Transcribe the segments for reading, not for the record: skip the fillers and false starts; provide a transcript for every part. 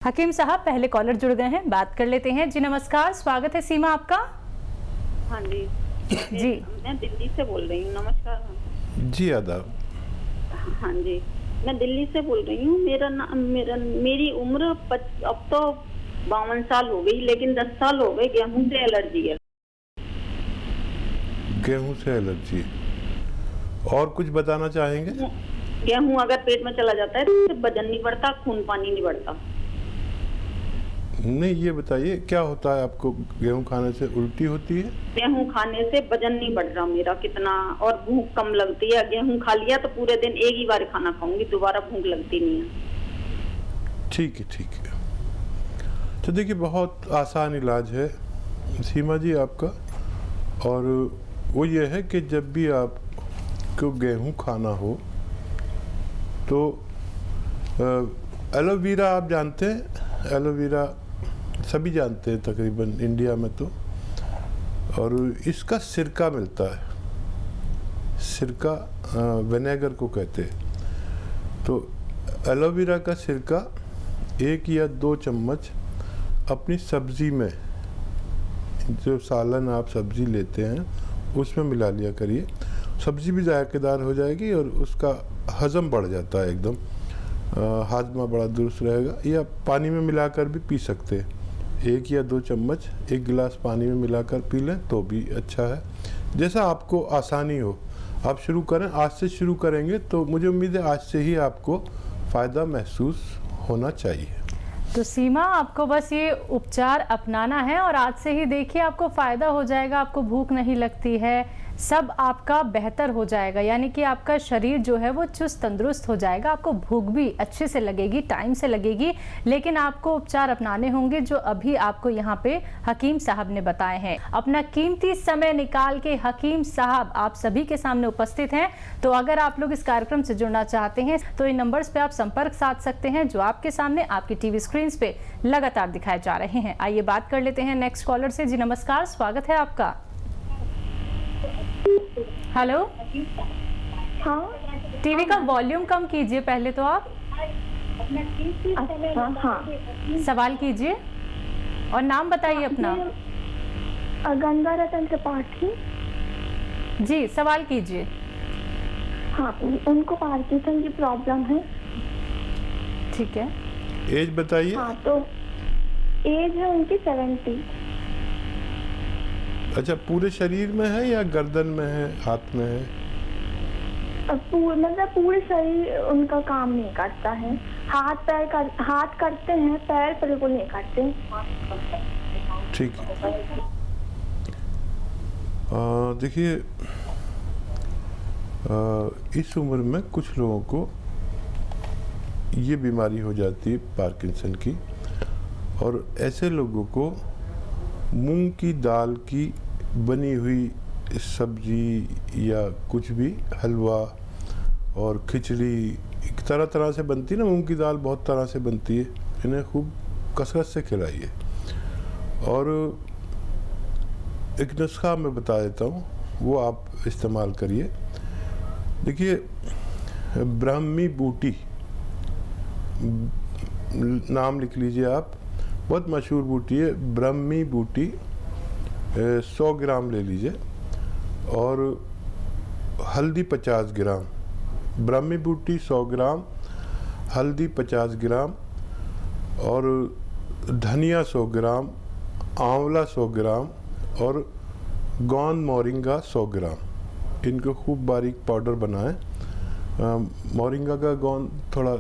हकीम साहब पहले कॉलर जुड़ गए हैं, बात कर लेते हैं। जी नमस्कार, स्वागत है सीमा आपका। हाँ जी जी मैं दिल्ली से बोल रही हूँ। नमस्कार। जी आदाब। हाँ जी मैं दिल्ली से बोल रही हूँ। मेरी उम्र अब तो 52 साल हो गई, लेकिन 10 साल हो गए गेहूं से एलर्जी है। गेहूं से एलर्जी, और कुछ बताना चाहेंगे? गेहूं अगर पेट में चला जाता है तो वजन नहीं बढ़ता, खून पानी नहीं बढ़ता। नहीं, ये बताइए क्या होता है आपको? गेहूं खाने से उल्टी होती है? गेहूं खाने से वजन नहीं बढ़ रहा मेरा कितना, और भूख कम लगती है। गेहूं खा लिया तो पूरे दिन एक ही बार खाना खाऊंगी, दोबारा भूख लगती नहीं है। ठीक है, ठीक है। तो देखिए, बहुत आसान इलाज है सीमा जी आपका, और वो ये है कि जब भी आपको गेहूं खाना हो तो एलोवेरा, आप जानते हैं एलोवेरा, सभी जानते हैं तकरीबन इंडिया में तो, और इसका सिरका मिलता है। सिरका विनेगर को कहते हैं। तो एलोवेरा का सिरका 1 या 2 चम्मच अपनी सब्ज़ी में, जो सालन आप सब्ज़ी लेते हैं उसमें मिला लिया करिए। सब्ज़ी भी जायकेदार हो जाएगी और उसका हज़म बढ़ जाता है एकदम, हाजमा बड़ा दुरुस्त रहेगा। या पानी में मिलाकर भी पी सकते हैं। 1 या 2 चम्मच 1 गिलास पानी में मिलाकर पी लें तो भी अच्छा है। जैसा आपको आसानी हो आप शुरू करें। आज से शुरू करेंगे तो मुझे उम्मीद है आज से ही आपको फ़ायदा महसूस होना चाहिए। तो सीमा, आपको बस ये उपचार अपनाना है और आज से ही देखिए आपको फ़ायदा हो जाएगा। आपको भूख नहीं लगती है, सब आपका बेहतर हो जाएगा, यानी कि आपका शरीर जो है वो चुस्त तंदुरुस्त हो जाएगा। आपको भूख भी अच्छे से लगेगी, टाइम से लगेगी, लेकिन आपको उपचार अपनाने होंगे जो अभी आपको यहाँ पे हकीम साहब ने बताए हैं। अपना कीमती समय निकाल के हकीम साहब आप सभी के सामने उपस्थित हैं। तो अगर आप लोग इस कार्यक्रम से जुड़ना चाहते हैं तो इन नंबर्स पे आप संपर्क साध सकते हैं जो आपके सामने आपकी टीवी स्क्रीन पे लगातार दिखाए जा रहे हैं। आइए बात कर लेते हैं नेक्स्ट कॉलर से। जी नमस्कार, स्वागत है आपका। हेलो, हाँ, टीवी का वॉल्यूम कम कीजिए पहले तो आप। अच्छा, हाँ। सवाल कीजिए और नाम बताइए अपना। गंगा रतन त्रिपाठी। जी सवाल कीजिए। हाँ, उनको पार्किंसन की प्रॉब्लम है। ठीक है, एज बताइए। हाँ, तो एज है उनकी 70। अच्छा, पूरे शरीर में है या गर्दन में है, हाथ में है? मतलब पूरे शरीर उनका काम नहीं करता है। हाथ करते हैं, पैर बिल्कुल नहीं करते। ठीक है। देखिए, इस उम्र में कुछ लोगों को ये बीमारी हो जाती है पार्किंसन की, और ऐसे लोगों को मूंग की दाल की बनी हुई सब्जी या कुछ भी, हलवा और खिचड़ी, तरह तरह से बनती है ना, मूंग की दाल बहुत तरह से बनती है, इन्हें खूब कसरत से खिलाइए। और एक नुस्खा मैं बता देता हूँ, वो आप इस्तेमाल करिए। देखिए, ब्राह्मी बूटी नाम लिख लीजिए आप, बहुत मशहूर बूटी है ब्राह्मी बूटी। 100 ग्राम ले लीजिए, और हल्दी 50 ग्राम। ब्राह्मी बूटी 100 ग्राम, हल्दी 50 ग्राम, और धनिया 100 ग्राम, आंवला 100 ग्राम, और गोंद मोरिंगा 100 ग्राम। इनको खूब बारीक पाउडर बनाएं। मोरिंगा का गोंद थोड़ा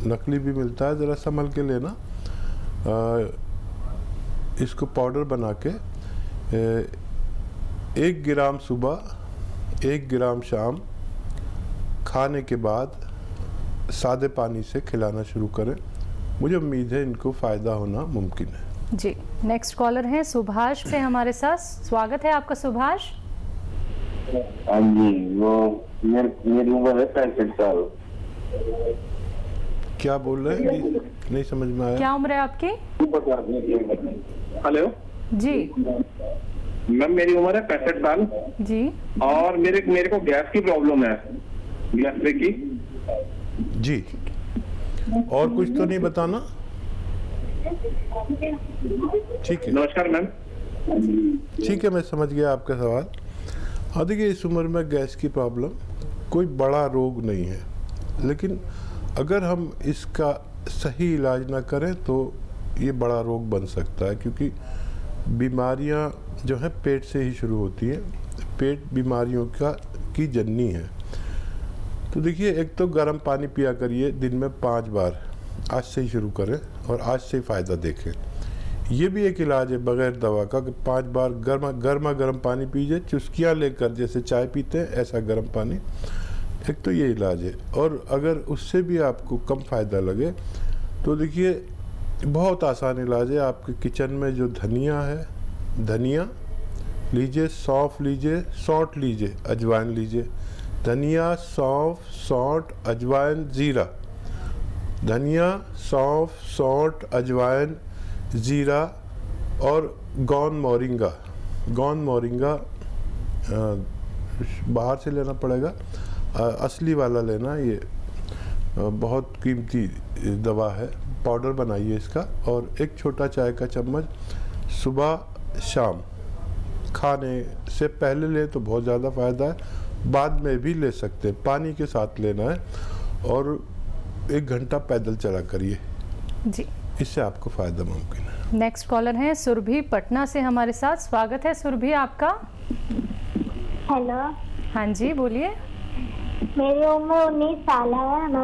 नकली भी मिलता है, ज़रा संभल के लेना। इसको पाउडर बना के 1 ग्राम सुबह, 1 ग्राम शाम, खाने के बाद सादे पानी से खिलाना शुरू करें। मुझे उम्मीद है इनको फ़ायदा होना मुमकिन है। जी नेक्स्ट कॉलर हैं सुभाष से हमारे साथ। स्वागत है आपका सुभाष। हाँ जी, वो मेरी उम्र है 65 साल। क्या बोल रहे हैं? नहीं समझ में आया। क्या उम्र है आपकी? हेलो जी मैम, मेरी उम्र है 65 साल जी। और मेरे को गैस की प्रॉब्लम है, गैस की। जी, और कुछ तो नहीं बताना? ठीक है, नमस्कार मैम। ठीक है, मैं समझ गया आपका सवाल। हाँ देखिए, इस उम्र में गैस की प्रॉब्लम कोई बड़ा रोग नहीं है, लेकिन अगर हम इसका सही इलाज ना करें तो ये बड़ा रोग बन सकता है, क्योंकि बीमारियां जो हैं पेट से ही शुरू होती हैं। पेट बीमारियों की जननी है। तो देखिए, एक तो गर्म पानी पिया करिए दिन में 5 बार, आज से ही शुरू करें और आज से ही फ़ायदा देखें। ये भी एक इलाज है बगैर दवा का कि 5 बार गर्म पानी पीजिए, चुस्कियाँ लेकर, जैसे चाय पीते हैं ऐसा गर्म पानी। एक तो ये इलाज है। और अगर उससे भी आपको कम फ़ायदा लगे तो देखिए, बहुत आसान इलाज है। आपके किचन में जो धनिया है, धनिया लीजिए, सौंफ लीजिए, सौंठ लीजिए, अजवाइन लीजिए। धनिया, सौंफ, सौंठ, अजवाइन, ज़ीरा। धनिया, सौंफ, सौंठ, अजवाइन, ज़ीरा और गौन मोरिंगा। गौन मोरिंगा बाहर से लेना पड़ेगा, असली वाला लेना। ये बहुत कीमती दवा है। पाउडर बनाइए इसका और एक छोटा चाय का चम्मच सुबह शाम खाने से पहले ले तो बहुत ज़्यादा फ़ायदा है, बाद में भी ले सकते हैं। पानी के साथ लेना है और 1 घंटा पैदल चला करिए जी, इससे आपको फ़ायदा मुमकिन है। नेक्स्ट कॉलर हैं सुरभि पटना से हमारे साथ। स्वागत है सुरभि आपका। हेलो, हाँ जी, बोलिए। मेरी उम्र 19 साल है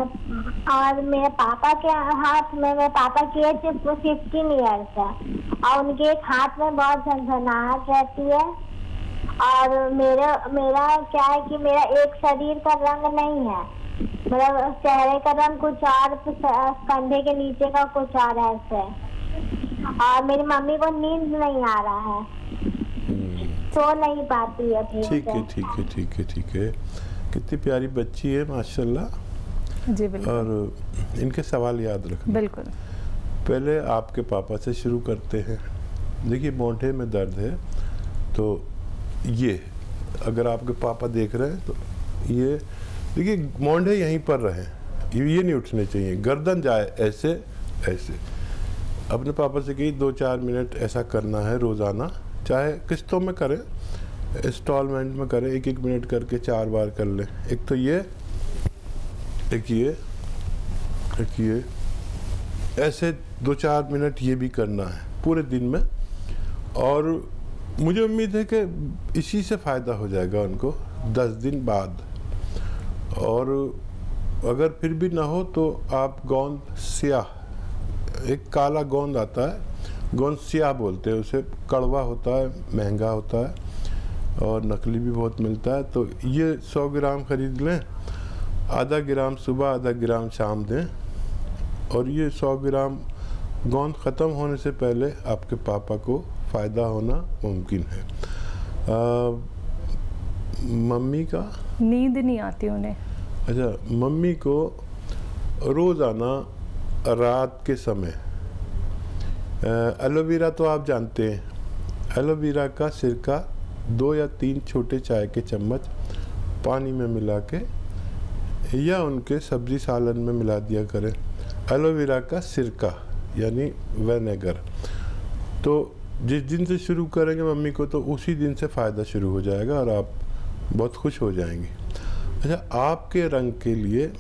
और मेरे पापा के हाथ में, मेरे पापा की एज 15 ईयर्स है और उनके एक हाथ में बहुत झनझनाहट रहती है। और मेरा क्या है कि मेरा एक शरीर का रंग नहीं है, मेरा चेहरे का रंग कुछ और, कंधे के नीचे का कुछ और ऐसे। और मेरी मम्मी को नींद नहीं आ रहा है, सो नहीं पाती है ठीक है, ठीक है, ठीक है, ठीक है। कितनी प्यारी बच्ची है, माशाल्लाह। जी बिल्कुल। और इनके सवाल याद रखना। बिल्कुल। पहले आपके पापा से शुरू करते हैं। देखिए, मोढे में दर्द है तो ये, अगर आपके पापा देख रहे हैं तो ये देखिए, मोढे यहीं पर रहें, ये नहीं उठने चाहिए। गर्दन जाए ऐसे ऐसे। अपने पापा से कही 2-4 मिनट ऐसा करना है रोज़ाना, चाहे किस्तों में करें, इंस्टॉलमेंट में करें, 1-1 मिनट करके 4 बार कर लें। एक तो ये, एक ये, एक ये, ऐसे 2-4 मिनट ये भी करना है पूरे दिन में। और मुझे उम्मीद है कि इसी से फ़ायदा हो जाएगा उनको 10 दिन बाद। और अगर फिर भी ना हो तो आप गोंद स्याह, एक काला गोंद आता है, गोंद स्याह बोलते हैं उसे, कड़वा होता है, महंगा होता है और नकली भी बहुत मिलता है। तो ये 100 ग्राम खरीद लें, आधा ग्राम सुबह, आधा ग्राम शाम दें। और ये 100 ग्राम गोंद ख़त्म होने से पहले आपके पापा को फ़ायदा होना मुमकिन है। मम्मी का नींद नहीं आती उन्हें। अच्छा, मम्मी को रोज़ाना रात के समय एलोवेरा तो आप जानते हैं, एलोवेरा का सिरका 2 या 3 छोटे चाय के चम्मच पानी में मिला के या उनके सब्जी सालन में मिला दिया करें। एलोवेरा का सिरका यानी विनेगर। तो जिस दिन से शुरू करेंगे मम्मी को तो उसी दिन से फ़ायदा शुरू हो जाएगा और आप बहुत खुश हो जाएंगी। अच्छा, आपके रंग के लिए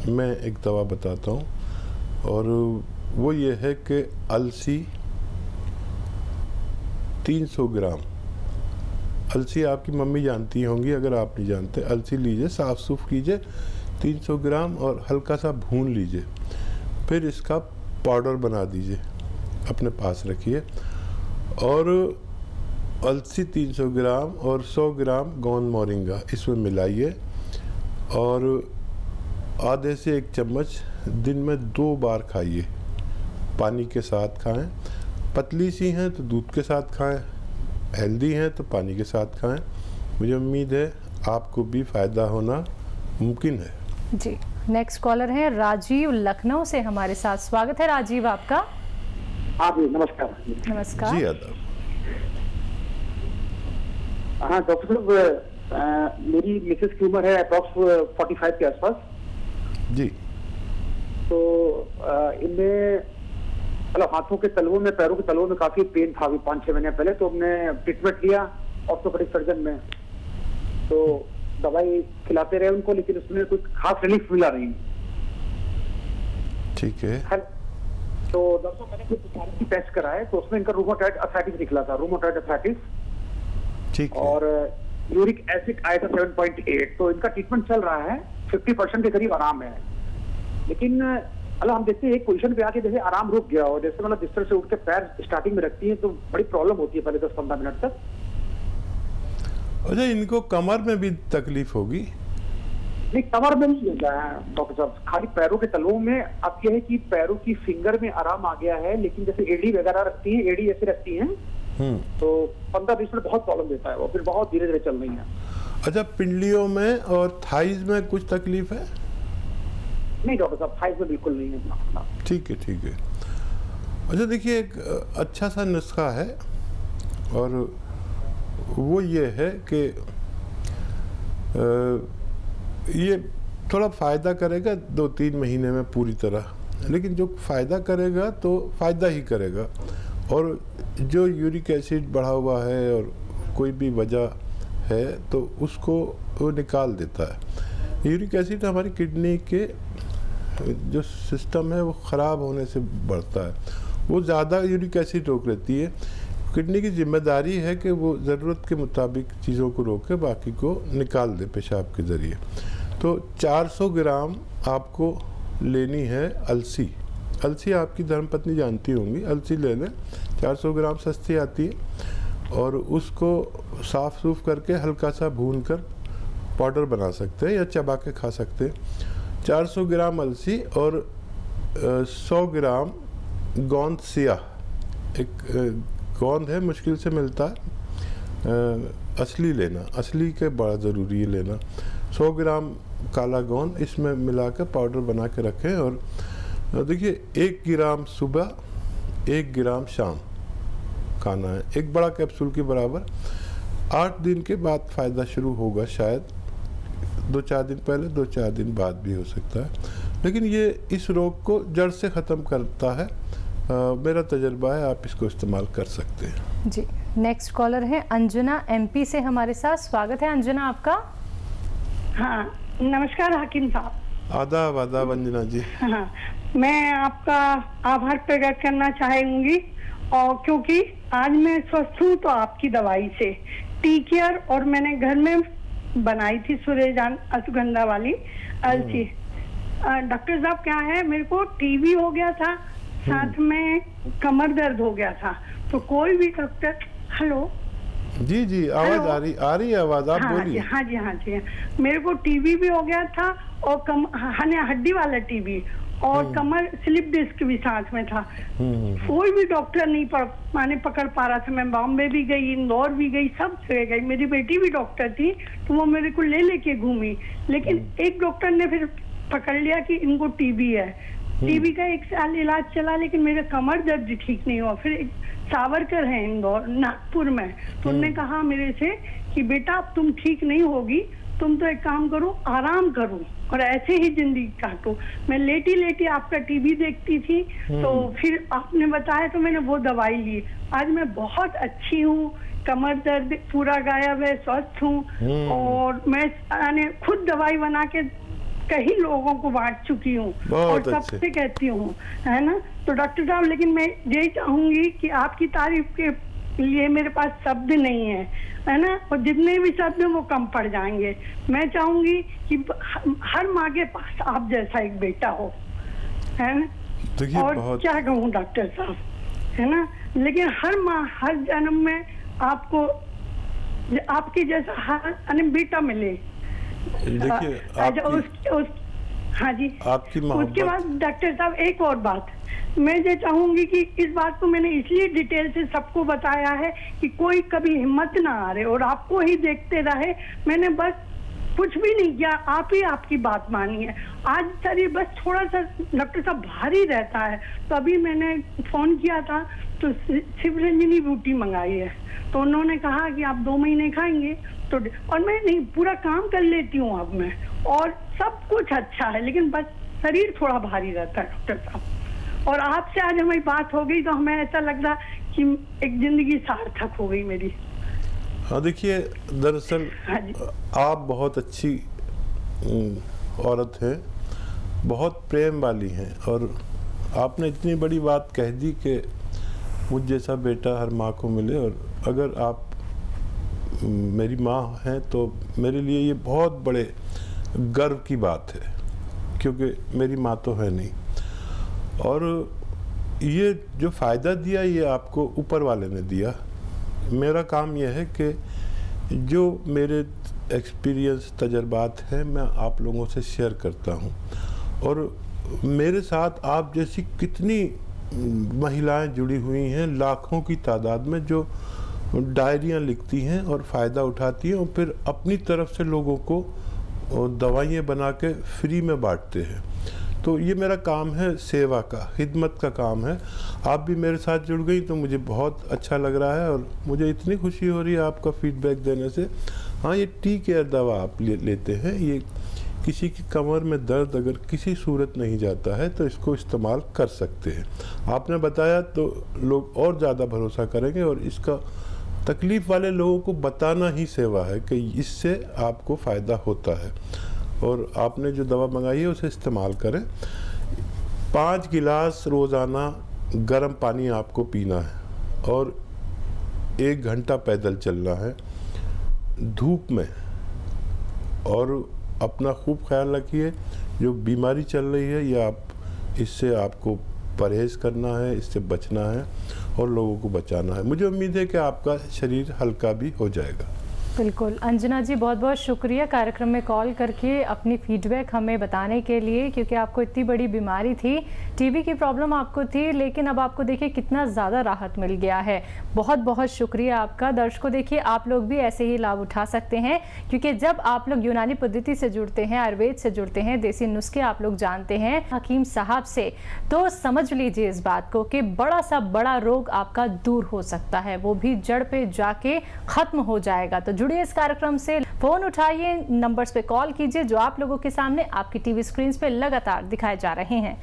मैं एक दवा बताता हूँ और वो ये है कि अलसी 300 ग्राम, अलसी आपकी मम्मी जानती होंगी, अगर आप नहीं जानते, अलसी लीजिए, साफ़ सूफ कीजिए 300 ग्राम और हल्का सा भून लीजिए, फिर इसका पाउडर बना दीजिए, अपने पास रखिए। और अलसी 300 ग्राम और 100 ग्राम गोंद मोरिंगा इसमें मिलाइए और आधे से 1 चम्मच दिन में 2 बार खाइए। पानी के साथ खाएं, पतली सी हैं तो दूध के साथ खाएं, हेल्दी हैं तो पानी के साथ खाएं। मुझे उम्मीद है आपको भी फ़ायदा होना मुमकिन है। जी, नेक्स्ट कॉलर हैं राजीव लखनऊ से हमारे साथ। स्वागत है राजीव आपका। हाँ जी, नमस्कार। नमस्कार जी, आदाब। हाँ डॉक्टर साहब, मेरी मिसेस की उम्र है अप्रॉक्स 45 के आसपास। जी। तो इनमें मतलब हाथों के तलवों में, पैरों के तलवों में काफी पेन था अभी 5-6 महीने पहले, तो हमने ट्रीटमेंट लिया ऑर्थोपेडिक सर्जन में, तो दवाई खिलाते रहे उनको, लेकिन उसमें कुछ खास रिलीफ मिला नहीं। ठीक है। तो दोस्तों मैंने कुछ टेस्ट कराए, तो उसमें इनका रूमेटॉइड आर्थराइटिस निकला था, रूमेटॉइड आर्थराइटिस। ठीक है। और यूरिक एसिड आया था 7.8, तो इनका ट्रीटमेंट चल रहा है, 50% के करीब आराम है। लेकिन मतलब हम देखते हैं एक पोजीशन पे आके जैसे आराम रुक गया, और जैसे मतलब बिस्तर से उठ के पैर स्टार्टिंग में रखती है तो बड़ी प्रॉब्लम होती है पहले 10-15 मिनट तक। अच्छा, इनको कमर में भी तकलीफ होगी? नहीं, कमर में नहीं होता है डॉक्टर साहब, खाली पैरों के तलवों में। अब यह है कि पैरों की फिंगर में आराम आ गया है, लेकिन जैसे एड़ी वगैरह रखती है, एड़ी ऐसे रखती है, तो 15-20 मिनट बहुत प्रॉब्लम देता है, वो फिर बहुत धीरे धीरे चल रही है। अच्छा, पिंडलियों में और थाइज में कुछ तकलीफ है? नहीं डॉक्टर साहब, थाइज में बिल्कुल नहीं है। ठीक है, ठीक है। अच्छा देखिए, एक अच्छा सा नुस्खा है, और वो ये है कि ये थोड़ा फ़ायदा करेगा 2-3 महीने में पूरी तरह, लेकिन जो फ़ायदा करेगा तो फ़ायदा ही करेगा, और जो यूरिक एसिड बढ़ा हुआ है और कोई भी वजह है तो उसको वो निकाल देता है। यूरिक एसिड हमारी किडनी के जो सिस्टम है वो ख़राब होने से बढ़ता है, वो ज़्यादा यूरिक एसिड रोक लेती है। किडनी की जिम्मेदारी है कि वो ज़रूरत के मुताबिक चीज़ों को रोके, बाकी को निकाल दे पेशाब के ज़रिए। तो 400 ग्राम आपको लेनी है अलसी। अलसी आपकी धर्मपत्नी जानती होंगी, अलसी ले लें, 400 ग्राम सस्ती आती है, और उसको साफ़ सूफ करके हल्का सा भून कर पाउडर बना सकते हैं या चबा के खा सकते हैं। 400 ग्राम अलसी और 100 ग्राम गोंद सिया, एक गोंद है, मुश्किल से मिलता है, असली लेना, असली के बड़ा ज़रूरी है लेना। 100 ग्राम काला गोंद इसमें मिला कर पाउडर बना के रखें, और देखिए 1 ग्राम सुबह 1 ग्राम शाम खाना है, एक बड़ा कैप्सूल के बराबर। 8 दिन के बाद फ़ायदा शुरू होगा, शायद 2-4 दिन पहले, 2-4 दिन बाद भी हो सकता है, लेकिन ये इस रोग को जड़ से ख़त्म करता है। मेरा तजर्बा है, आप इसको इस्तेमाल कर सकते हैं। जी, नेक्स्ट कॉलर है अंजुना MP से हमारे साथ। स्वागत है अंजुना आपका। हाँ, नमस्कार हकीम साहब। आदाब आदाब अंजना जी। हाँ, मैं आपका आभार प्रकट करना चाहूंगी, और क्योंकि आज मैं स्वस्थ हूँ तो आपकी दवाई से, टी केयर, और मैंने घर में बनाई थी सुरेजान अश्वगंधा वाली अलसी। डॉक्टर साहब क्या है, मेरे को टीबी हो गया था, साथ में कमर दर्द हो गया था, तो कोई भी डॉक्टर, हेलो जी जी, आवाज आ रही है आवाज, आप बोलिए। हाँ जी, मेरे को टीबी भी हो गया था, और हड्डी वाला टीबी, और कमर स्लिप डिस्क भी साथ में था। कोई भी डॉक्टर नहीं पकड़ पा रहा था। मैं बॉम्बे भी गई, इंदौर भी गई, सब जगह गई। मेरी बेटी भी डॉक्टर थी, तो वो मेरे को लेके घूमी, लेकिन एक डॉक्टर ने फिर पकड़ लिया कि इनको टीबी है। टीबी का 1 साल इलाज चला, लेकिन मेरा कमर दर्द ठीक नहीं हुआ। फिर एक सावरकर है इंदौर, नागपुर में, तो उन्होंने कहा मेरे से कि बेटा अब तुम ठीक नहीं होगी, तुम तो एक काम करो, आराम करो और ऐसे ही जिंदगी काटो। मैं लेटी लेटी आपका टीवी देखती थी, तो फिर आपने बताया तो मैंने वो दवाई ली। आज मैं बहुत अच्छी हूँ, कमर दर्द पूरा गायब है, स्वस्थ हूँ, और मैं खुद दवाई बना के कई लोगों को बांट चुकी हूँ और सबसे कहती हूँ, है ना। तो डॉक्टर साहब, लेकिन मैं यही चाहूंगी कि आपकी तारीफ के लिए मेरे पास शब्द नहीं है ना, और जितने भी शब्द हैं वो कम पड़ जाएंगे। मैं चाहूंगी कि हर माँ के पास आप जैसा एक बेटा हो, है ना। और क्या कहूँ डॉक्टर साहब, है ना, लेकिन हर माँ हर जन्म में आपको आपके जैसा हर बेटा मिले। देखिए हाँ जी, आपकी उसके बाद डॉक्टर साहब एक और बात मैं ये चाहूंगी कि इस बात को मैंने इसलिए डिटेल से सबको बताया है कि कोई कभी हिम्मत ना हारे और आपको ही देखते रहे। मैंने बस कुछ भी नहीं किया, आप ही आपकी बात मानी है। आज शरीर बस थोड़ा सा डॉक्टर साहब भारी रहता है, तो अभी मैंने फोन किया था तो शिवरंजनी बूटी मंगाई है, तो उन्होंने कहा कि आप 2 महीने खाएंगे तो, और मैं नहीं पूरा काम कर लेती हूँ अब मैं, और सब कुछ अच्छा है, लेकिन बस शरीर थोड़ा भारी रहता है डॉक्टर साहब। और आपसे आज हमारी बात हो गई तो हमें ऐसा लग रहा कि एक जिंदगी सार्थक हो गई मेरी। हाँ देखिए, दरअसल हाँ जी। आप बहुत अच्छी औरत हैं, बहुत प्रेम वाली हैं, और आपने इतनी बड़ी बात कह दी कि मुझ जैसा बेटा हर माँ को मिले। और अगर आप मेरी माँ हैं तो मेरे लिए ये बहुत बड़े गर्व की बात है, क्योंकि मेरी माँ तो है नहीं। और ये जो फ़ायदा दिया ये आपको ऊपर वाले ने दिया। मेरा काम यह है कि जो मेरे एक्सपीरियंस तजर्बात हैं मैं आप लोगों से शेयर करता हूँ। और मेरे साथ आप जैसी कितनी महिलाएं जुड़ी हुई हैं, लाखों की तादाद में, जो डायरियाँ लिखती हैं और फ़ायदा उठाती हैं और फिर अपनी तरफ से लोगों को दवाइयाँ बना के फ्री में बांटते हैं। तो ये मेरा काम है, सेवा का, खिदमत का काम है। आप भी मेरे साथ जुड़ गई तो मुझे बहुत अच्छा लग रहा है और मुझे इतनी खुशी हो रही है आपका फीडबैक देने से। हाँ, ये टी केयर दवा आप लेते हैं, ये किसी की कमर में दर्द अगर किसी सूरत नहीं जाता है तो इसको इस्तेमाल कर सकते हैं। आपने बताया तो लोग और ज़्यादा भरोसा करेंगे, और इसका तकलीफ़ वाले लोगों को बताना ही सेवा है कि इससे आपको फ़ायदा होता है। और आपने जो दवा मंगाई है उसे इस्तेमाल करें। 5 गिलास रोज़ाना गर्म पानी आपको पीना है और 1 घंटा पैदल चलना है धूप में। और अपना खूब ख्याल रखिए, जो बीमारी चल रही है ये इससे आपको परहेज़ करना है, इससे बचना है और लोगों को बचाना है। मुझे उम्मीद है कि आपका शरीर हल्का भी हो जाएगा। बिल्कुल अंजना जी, बहुत बहुत शुक्रिया कार्यक्रम में कॉल करके अपनी फीडबैक हमें बताने के लिए, क्योंकि आपको इतनी बड़ी बीमारी थी, टीबी की प्रॉब्लम आपको थी, लेकिन अब आपको देखिए कितना ज़्यादा राहत मिल गया है। बहुत बहुत शुक्रिया आपका। दर्शकों देखिए, आप लोग भी ऐसे ही लाभ उठा सकते हैं, क्योंकि जब आप लोग यूनानी पद्धति से जुड़ते हैं, आयुर्वेद से जुड़ते हैं, देसी नुस्खे आप लोग जानते हैं हकीम साहब से, तो समझ लीजिए इस बात को कि बड़ा सा बड़ा रोग आपका दूर हो सकता है, वो भी जड़ पे जाके खत्म हो जाएगा। तो जुड़िए इस कार्यक्रम से, फोन उठाइए, नंबर्स पे कॉल कीजिए जो आप लोगों के सामने आपकी टीवी स्क्रीन पे लगातार दिखाए जा रहे हैं।